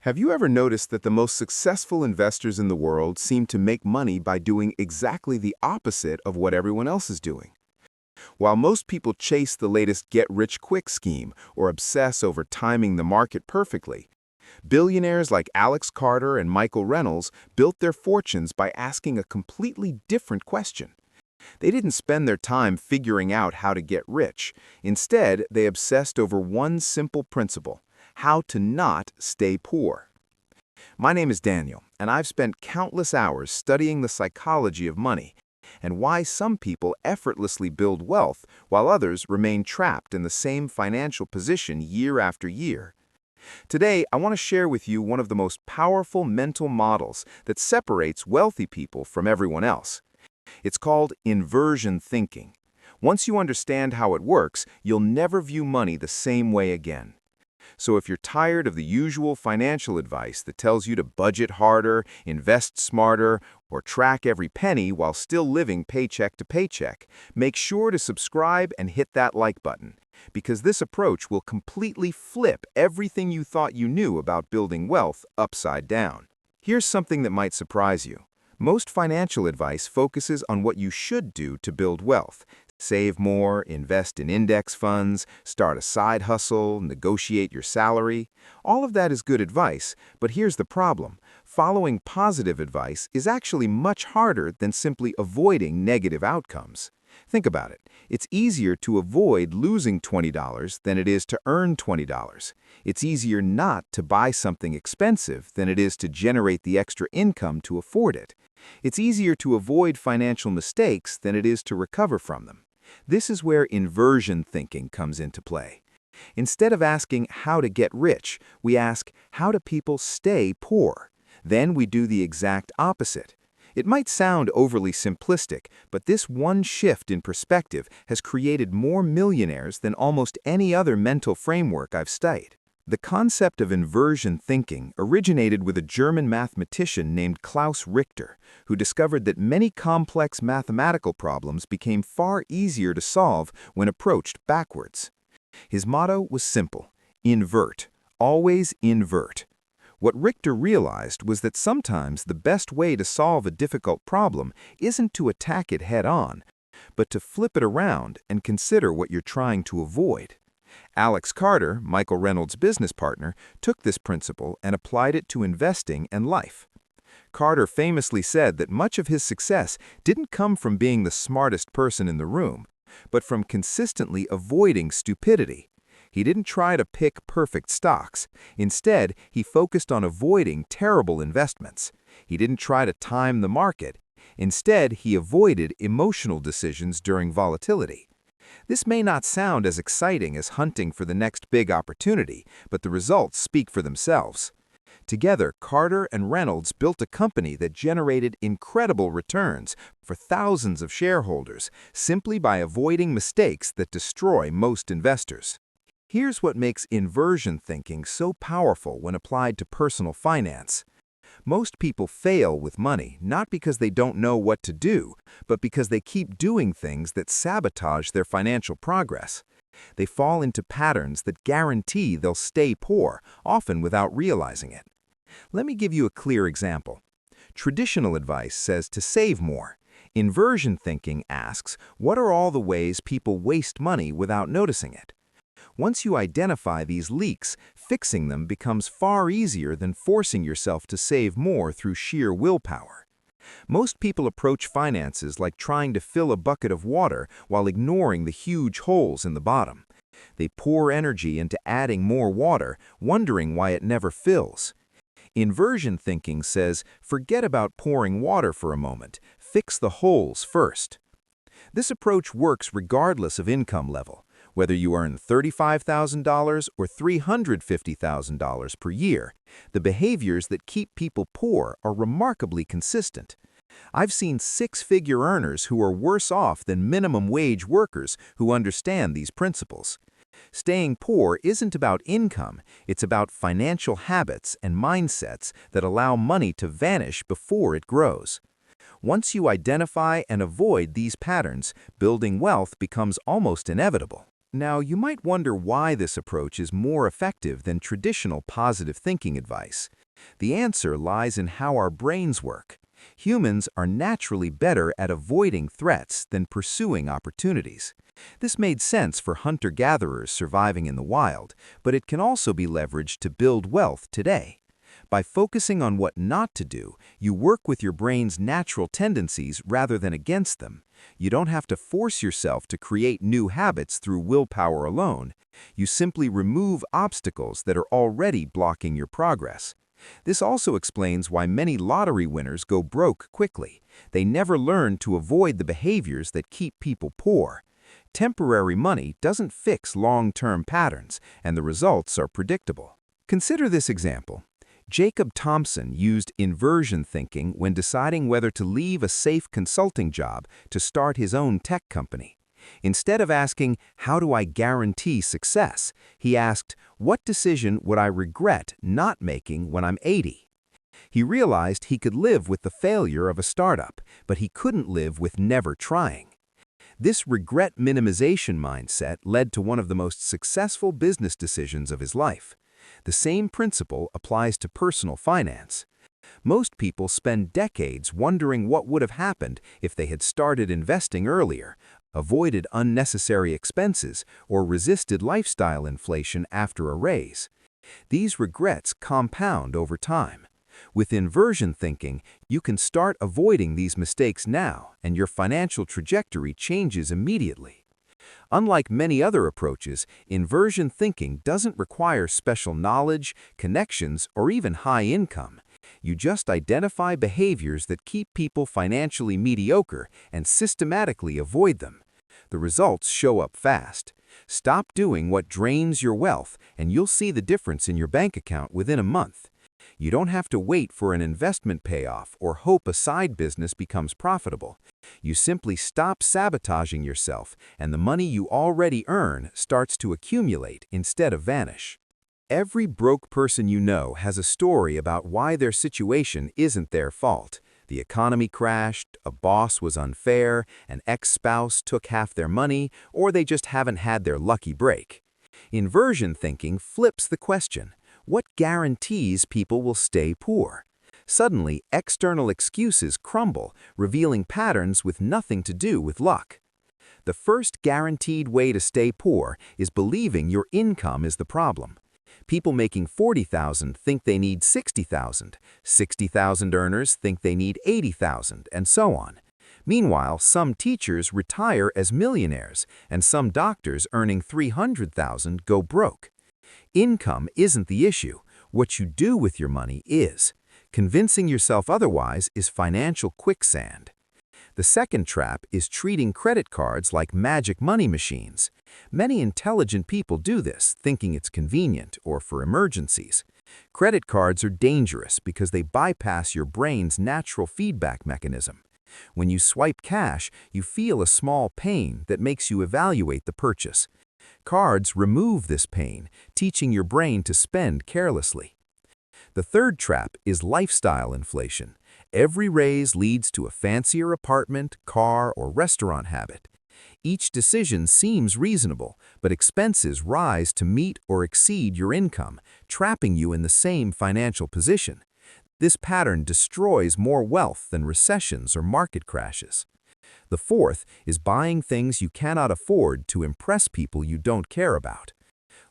Have you ever noticed that the most successful investors in the world seem to make money by doing exactly the opposite of what everyone else is doing? While most people chase the latest get-rich-quick scheme or obsess over timing the market perfectly, billionaires like Alex Carter and Michael Reynolds built their fortunes by asking a completely different question. They didn't spend their time figuring out how to get rich. Instead, they obsessed over one simple principle: how to not stay poor. My name is Daniel, and I've spent countless hours studying the psychology of money and why some people effortlessly build wealth while others remain trapped in the same financial position year after year. Today, I want to share with you one of the most powerful mental models that separates wealthy people from everyone else. It's called inversion thinking. Once you understand how it works, you'll never view money the same way again. So if you're tired of the usual financial advice that tells you to budget harder, invest smarter, or track every penny while still living paycheck to paycheck, make sure to subscribe and hit that like button, because this approach will completely flip everything you thought you knew about building wealth upside down. Here's something that might surprise you. Most financial advice focuses on what you should do to build wealth. Save more, invest in index funds, start a side hustle, negotiate your salary. All of that is good advice, but here's the problem. Following positive advice is actually much harder than simply avoiding negative outcomes. Think about it. It's easier to avoid losing $20 than it is to earn $20. It's easier not to buy something expensive than it is to generate the extra income to afford it. It's easier to avoid financial mistakes than it is to recover from them. This is where inversion thinking comes into play. Instead of asking how to get rich, we ask how do people stay poor? Then we do the exact opposite. It might sound overly simplistic, but this one shift in perspective has created more millionaires than almost any other mental framework I've studied. The concept of inversion thinking originated with a German mathematician named Klaus Richter, who discovered that many complex mathematical problems became far easier to solve when approached backwards. His motto was simple: invert, always invert. What Richter realized was that sometimes the best way to solve a difficult problem isn't to attack it head-on, but to flip it around and consider what you're trying to avoid. Alex Carter, Michael Reynolds' business partner, took this principle and applied it to investing and life. Carter famously said that much of his success didn't come from being the smartest person in the room, but from consistently avoiding stupidity. He didn't try to pick perfect stocks. Instead, he focused on avoiding terrible investments. He didn't try to time the market. Instead, he avoided emotional decisions during volatility. This may not sound as exciting as hunting for the next big opportunity, but the results speak for themselves. Together, Carter and Reynolds built a company that generated incredible returns for thousands of shareholders simply by avoiding mistakes that destroy most investors. Here's what makes inversion thinking so powerful when applied to personal finance. Most people fail with money not because they don't know what to do, but because they keep doing things that sabotage their financial progress. They fall into patterns that guarantee they'll stay poor, often without realizing it. Let me give you a clear example. Traditional advice says to save more. Inversion thinking asks, what are all the ways people waste money without noticing it? Once you identify these leaks, fixing them becomes far easier than forcing yourself to save more through sheer willpower. Most people approach finances like trying to fill a bucket of water while ignoring the huge holes in the bottom. They pour energy into adding more water, wondering why it never fills. Inversion thinking says, forget about pouring water for a moment, fix the holes first. This approach works regardless of income level. Whether you earn $35,000 or $350,000 per year, the behaviors that keep people poor are remarkably consistent. I've seen six-figure earners who are worse off than minimum wage workers who understand these principles. Staying poor isn't about income, it's about financial habits and mindsets that allow money to vanish before it grows. Once you identify and avoid these patterns, building wealth becomes almost inevitable. Now, you might wonder why this approach is more effective than traditional positive thinking advice. The answer lies in how our brains work. Humans are naturally better at avoiding threats than pursuing opportunities. This made sense for hunter-gatherers surviving in the wild, but it can also be leveraged to build wealth today. By focusing on what not to do, you work with your brain's natural tendencies rather than against them. You don't have to force yourself to create new habits through willpower alone. You simply remove obstacles that are already blocking your progress. This also explains why many lottery winners go broke quickly. They never learn to avoid the behaviors that keep people poor. Temporary money doesn't fix long-term patterns, and the results are predictable. Consider this example. Jacob Thompson used inversion thinking when deciding whether to leave a safe consulting job to start his own tech company. Instead of asking, "How do I guarantee success?" he asked, "What decision would I regret not making when I'm 80?" He realized he could live with the failure of a startup, but he couldn't live with never trying. This regret minimization mindset led to one of the most successful business decisions of his life. The same principle applies to personal finance. Most people spend decades wondering what would have happened if they had started investing earlier, avoided unnecessary expenses, or resisted lifestyle inflation after a raise. These regrets compound over time. With inversion thinking, you can start avoiding these mistakes now, and your financial trajectory changes immediately. Unlike many other approaches, inversion thinking doesn't require special knowledge, connections, or even high income. You just identify behaviors that keep people financially mediocre and systematically avoid them. The results show up fast. Stop doing what drains your wealth, and you'll see the difference in your bank account within a month. You don't have to wait for an investment payoff or hope a side business becomes profitable. You simply stop sabotaging yourself, and the money you already earn starts to accumulate instead of vanish. Every broke person you know has a story about why their situation isn't their fault. The economy crashed, a boss was unfair, an ex-spouse took half their money, or they just haven't had their lucky break. Inversion thinking flips the question. What guarantees people will stay poor? Suddenly, external excuses crumble, revealing patterns with nothing to do with luck. The first guaranteed way to stay poor is believing your income is the problem. People making $40,000 think they need $60,000, $60,000 earners think they need $80,000, and so on. Meanwhile, some teachers retire as millionaires, and some doctors earning $300,000 go broke. Income isn't the issue. What you do with your money is. Convincing yourself otherwise is financial quicksand. The second trap is treating credit cards like magic money machines. Many intelligent people do this, thinking it's convenient or for emergencies. Credit cards are dangerous because they bypass your brain's natural feedback mechanism. When you swipe cash, you feel a small pain that makes you evaluate the purchase. Cards remove this pain, teaching your brain to spend carelessly. The third trap is lifestyle inflation. Every raise leads to a fancier apartment, car, or restaurant habit. Each decision seems reasonable, but expenses rise to meet or exceed your income, trapping you in the same financial position. This pattern destroys more wealth than recessions or market crashes. The fourth is buying things you cannot afford to impress people you don't care about.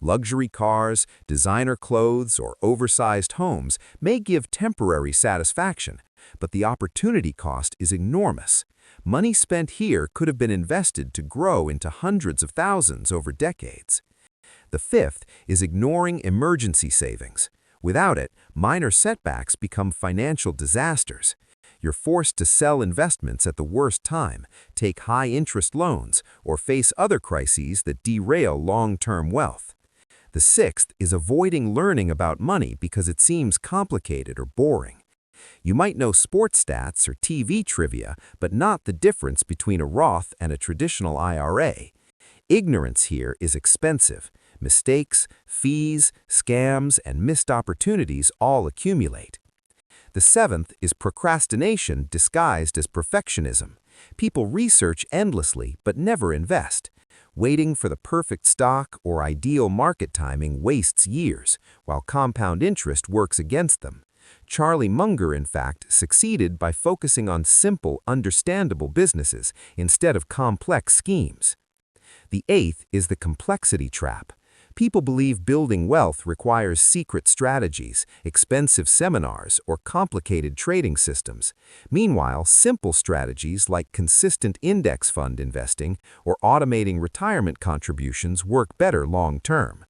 Luxury cars, designer clothes, or oversized homes may give temporary satisfaction, but the opportunity cost is enormous. Money spent here could have been invested to grow into hundreds of thousands over decades. The fifth is ignoring emergency savings. Without it, minor setbacks become financial disasters. You're forced to sell investments at the worst time, take high-interest loans, or face other crises that derail long-term wealth. The sixth is avoiding learning about money because it seems complicated or boring. You might know sports stats or TV trivia, but not the difference between a Roth and a traditional IRA. Ignorance here is expensive. Mistakes, fees, scams, and missed opportunities all accumulate. The seventh is procrastination disguised as perfectionism. People research endlessly but never invest. Waiting for the perfect stock or ideal market timing wastes years, while compound interest works against them. Charlie Munger, in fact, succeeded by focusing on simple, understandable businesses instead of complex schemes. The eighth is the complexity trap. People believe building wealth requires secret strategies, expensive seminars, or complicated trading systems. Meanwhile, simple strategies like consistent index fund investing or automating retirement contributions work better long-term.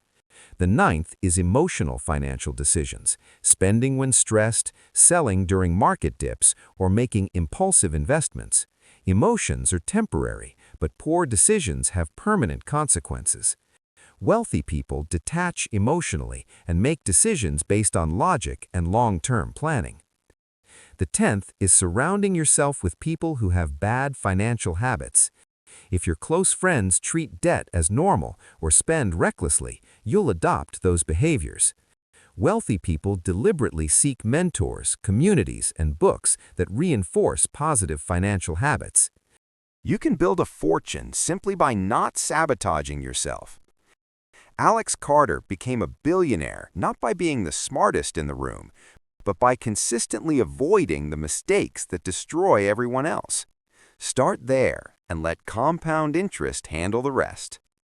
The ninth is emotional financial decisions, spending when stressed, selling during market dips, or making impulsive investments. Emotions are temporary, but poor decisions have permanent consequences. Wealthy people detach emotionally and make decisions based on logic and long-term planning. The 10th is surrounding yourself with people who have bad financial habits. If your close friends treat debt as normal or spend recklessly, you'll adopt those behaviors. Wealthy people deliberately seek mentors, communities, and books that reinforce positive financial habits. You can build a fortune simply by not sabotaging yourself. Alex Carter became a billionaire not by being the smartest in the room, but by consistently avoiding the mistakes that destroy everyone else. Start there and let compound interest handle the rest.